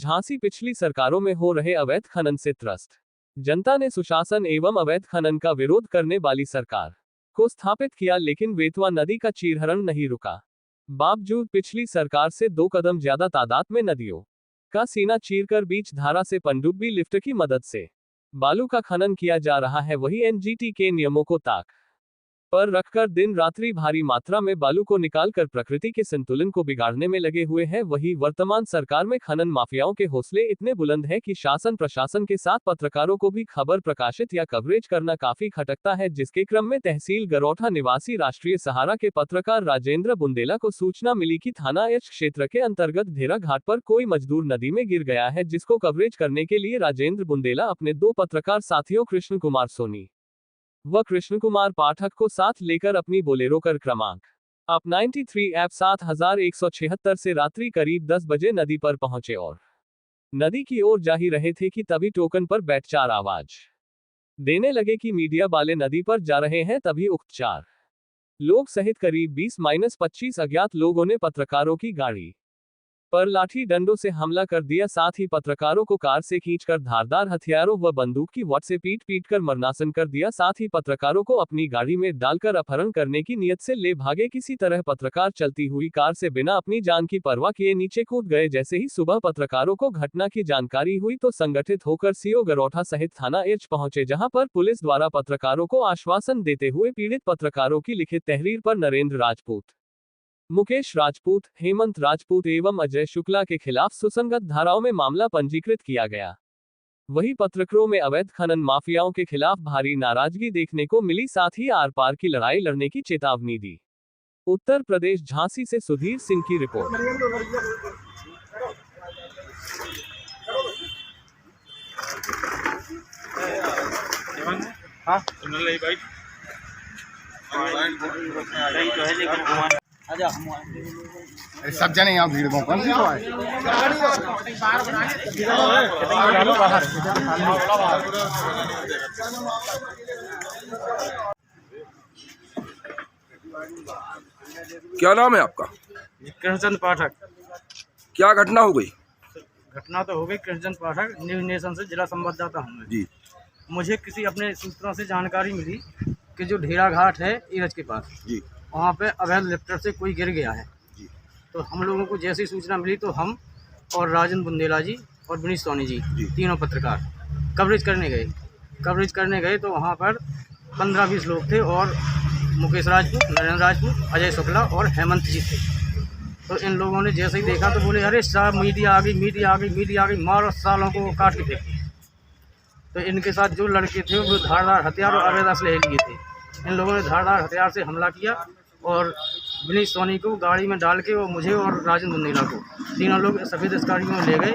झांसी पिछली सरकारों में हो रहे अवैध खनन से त्रस्त जनता ने सुशासन एवं अवैध खनन का विरोध करने वाली सरकार को स्थापित किया, लेकिन बेतवा नदी का चीरहरण नहीं रुका। बावजूद पिछली सरकार से 2 कदम ज्यादा तादाद में नदियों का सीना चीरकर बीच धारा से पनडुब्बी लिफ्ट की मदद से बालू का खनन किया जा रहा है। वही एनजीटी के नियमों को ताक पर रखकर दिन रात्रि भारी मात्रा में बालू को निकालकर प्रकृति के संतुलन को बिगाड़ने में लगे हुए हैं। वही वर्तमान सरकार में खनन माफियाओं के हौसले इतने बुलंद हैं कि शासन प्रशासन के साथ पत्रकारों को भी खबर प्रकाशित या कवरेज करना काफी खटकता है। जिसके क्रम में तहसील गरौठा निवासी राष्ट्रीय सहारा के पत्रकार राजेंद्र बुंदेला को सूचना मिली कि थाना एच क्षेत्र के अंतर्गत धेरा घाट पर कोई मजदूर नदी में गिर गया है, जिसको कवरेज करने के लिए राजेंद्र बुंदेला अपने 2 पत्रकार साथियों कृष्ण कुमार सोनी व कृष्ण कुमार पाठक को साथ लेकर अपनी बोलेरो कर क्रमांक अप 93 ऐप 7176 से रात्रि करीब 10 बजे नदी पर पहुंचे और नदी की ओर जा ही रहे थे कि तभी टोकन पर बैठ 4 आवाज देने लगे कि मीडिया वाले नदी पर जा रहे हैं। तभी उक्त 4 लोग सहित करीब 20-25 अज्ञात लोगों ने पत्रकारों की गाड़ी पर लाठी डंडों से हमला कर दिया। साथ ही पत्रकारों को कार से खींचकर धारदार हथियारों व बंदूक की वट से पीट कर मरनासन कर दिया। साथ ही पत्रकारों को अपनी गाड़ी में डालकर अपहरण करने की नीयत से ले भागे। किसी तरह पत्रकार चलती हुई कार से बिना अपनी जान की परवाह किए नीचे कूद गए। जैसे ही सुबह पत्रकारों को घटना की जानकारी हुई तो संगठित होकर सीओ गरौठा सहित थाना एच पहुंचे, जहां पर पुलिस द्वारा पत्रकारों को आश्वासन देते हुए पीड़ित पत्रकारों की लिखित तहरीर पर नरेंद्र राजपूत, मुकेश राजपूत, हेमंत राजपूत एवं अजय शुक्ला के खिलाफ सुसंगत धाराओं में मामला पंजीकृत किया गया। वही पत्रकारों में अवैध खनन माफियाओं के खिलाफ भारी नाराजगी देखने को मिली, साथ ही आर पार की लड़ाई लड़ने की चेतावनी दी। उत्तर प्रदेश झांसी से सुधीर सिंह की रिपोर्ट। सब जने यहाँ भीड़ में कौन सी तो है? क्या नाम है आपका? कृष्णचंद पाठक। क्या घटना हो गई? घटना तो हो गई, कृष्णचंद पाठक, न्यूज नेशन से जिला संवाददाता हूँ मैं। जी। मुझे किसी अपने सूत्रों से जानकारी मिली कि जो ढेरा घाट है ईरज के पास, जी, वहाँ पे अवैध लिफ्टर से कोई गिर गया है। जी। तो हम लोगों को जैसी सूचना मिली तो हम और राजेंद्र बुंदेला जी और विनीत सोनी जी, तीनों पत्रकार कवरेज करने गए तो वहाँ पर 15-20 लोग थे और मुकेश राजपूत, नरेंद्र राजपूत, अजय शुक्ला और हेमंत जी थे। तो इन लोगों ने जैसे ही देखा तो बोले, अरे साहब मीडिया आ गई, मारो सालों को काट के फेंक। तो इनके साथ जो लड़के थे वो धारदार हथियार और अवैध असलहे लिए थे। इन लोगों ने धारदार हथियार से हमला किया और विनीत सोनी को गाड़ी में डाल के और मुझे और राजेंद्र बुंदेला को, तीनों लोग सफ़ेद गाड़ियों में ले गए,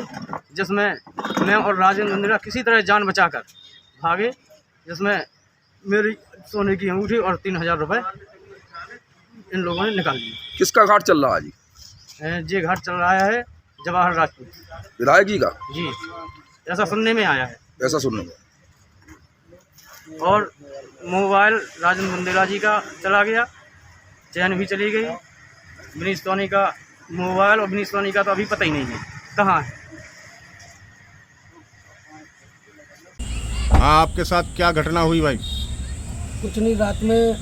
जिसमें मैं और राजेंद्र बुंदेला किसी तरह जान बचाकर भागे, जिसमें मेरी सोने की अंगूठी और 3000 रुपये इन लोगों ने निकाल लिए। किसका घाट चल रहा है जी? ये घाट चल रहा है जवाहर राजपूत विधायक जी का? जी, ऐसा सुनने में आया है। ऐसा सुनने में। और मोबाइल राजेंद्र बुंदेला जी का चला गया, चैन भी चली गई। विनीत सोनी का मोबाइल और विनीत सोनी का तो अभी पता ही नहीं है कहाँ है। हाँ, आपके साथ क्या घटना हुई भाई? कुछ नहीं, रात में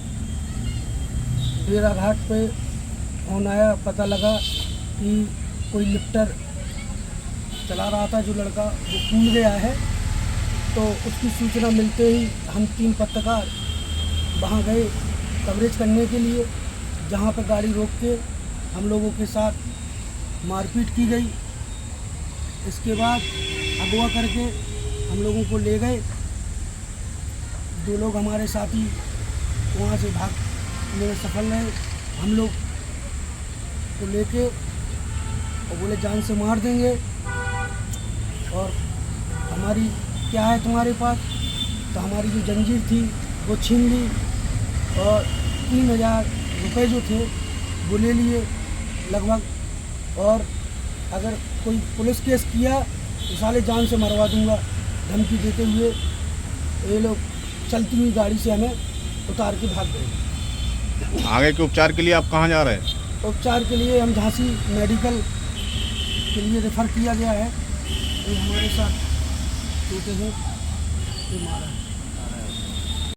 डेरा घाट पे फोन आया, पता लगा कि कोई लिफ्टर चला रहा था जो लड़का वो कूद गया है। तो उसकी सूचना मिलते ही हम 3 पत्रकार वहाँ गए कवरेज करने के लिए, जहाँ पर गाड़ी रोक के हम लोगों के साथ मारपीट की गई। इसके बाद अगवा करके हम लोगों को ले गए। 2 लोग हमारे साथी वहाँ से भागने में सफल रहे। हम लोग को लेके और बोले जान से मार देंगे और हमारी क्या है तुम्हारे पास, तो हमारी जो जंजीर थी वो छीन ली और 3000 रुपये जो थे वो ले लिए लगभग। और अगर कोई पुलिस केस किया तो साले जान से मरवा दूंगा धमकी देते हुए ये लोग चलती हुई गाड़ी से हमें उतार के भाग गए। आगे के उपचार के लिए आप कहाँ जा रहे हैं? उपचार के लिए हम झांसी मेडिकल के लिए रेफ़र किया गया है। ये हमारे साथ टूटे हैं, ये मारा है।